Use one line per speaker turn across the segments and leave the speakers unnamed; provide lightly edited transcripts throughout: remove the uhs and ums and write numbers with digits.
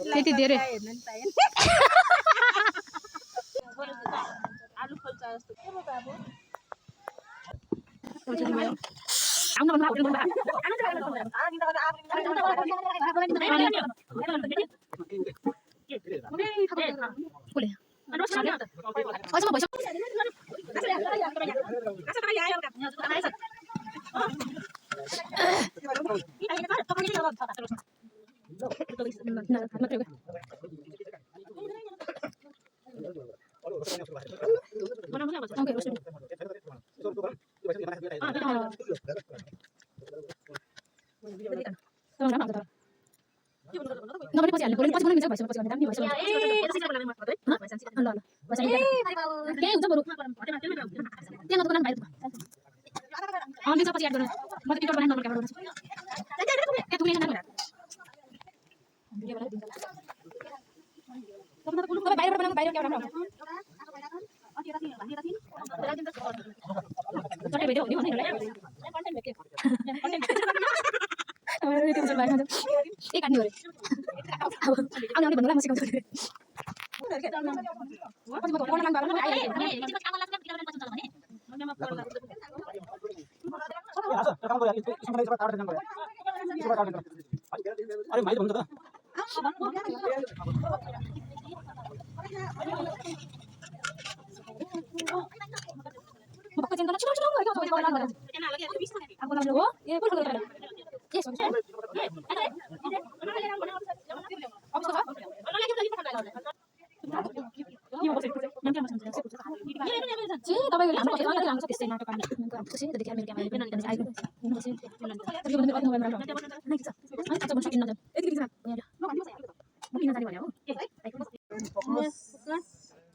त्यति धेरै
आलु खोल्छ जस्तो के हो त अब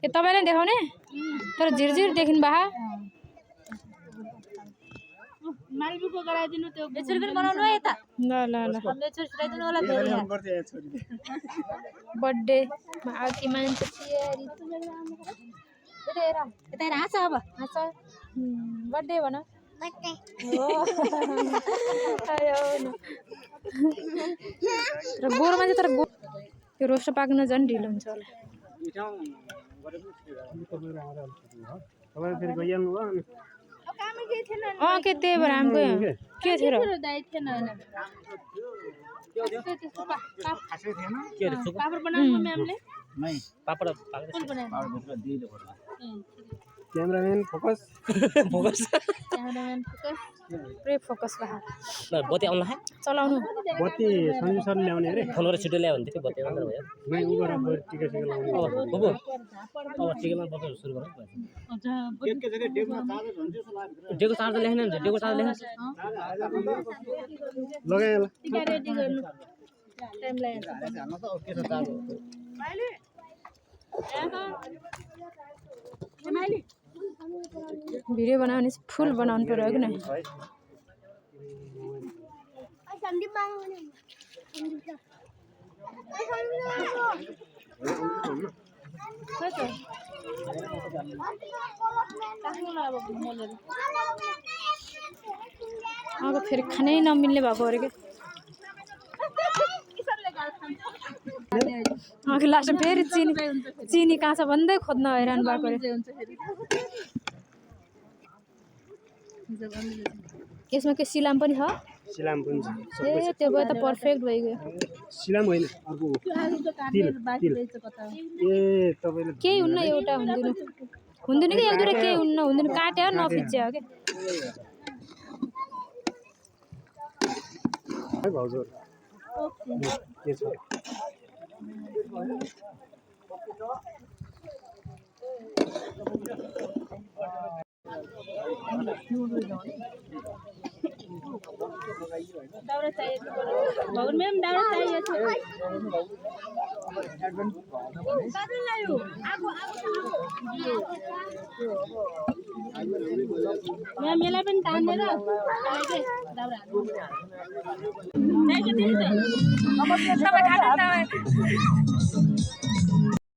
तपाईलाई देखाउने तर झिरझिर देखिन बाहा
मालबुको गराइदिनु त्यो बेचुर पनि बनाउनु है त
ल ल ल
बेचुर छुटाइदिनु होला फेरि
बर्थडे मा आकी मान्छे तयारी
यता हाँस अब
हाँस बर्थडे भन
बर्थडे
हो आयो न तर गोरो मान्छे तर त्यो रोस्ट पाक्न झन् ढिलो हुन्छ होला के त्यही भएर हाम्रो के थियो र
पापड बनाउनु म्यामले
क्यामेराम्यान फोकस
क्यामेराम्यान फोकस
पुरै फोकस भए
बत्ती आउनु है
चलाउनु
बत्ती सञ्जु सर ल्याउने अरे
फोन गरेर छिटो ल्यायो भने थियो बत्ती मात्र भयो
मै उ गरेर टिका सिका लाउने
अब टिकामा बत्ती सुरु गरौँ डेको चार्जर लेख्न नि डेको चार्जर लेख्न
लगाए ल
टिका रेडी गर्नु टाइम लाग्छ
भिडियो बनाउने फुल बनाउनु पर्यो कि नै अब फेरि खानै नमिल्ने भएको अरे के लास्टमा फेरि चिनी कहाँ छ भन्दै खोज्न हैरान भएको अरे यसमा के सिलाम पनि छ
सिलाम पनि छ
ए त्यो भयो त पर्फेक्ट भइगयो
सिलाम होइन अर्को तिल ए तपाईले
केही हुन्न एउटा हुँदैन कि एक दुईवटा केही हुँदैन काट्यो नफिच्यो के
है भाउजू के छ
दाउरा चाहिएको भगवान मैम दाउरा चाहिएको मैम यसलाई पनि तानेर दाउरा
तपाईं खानु त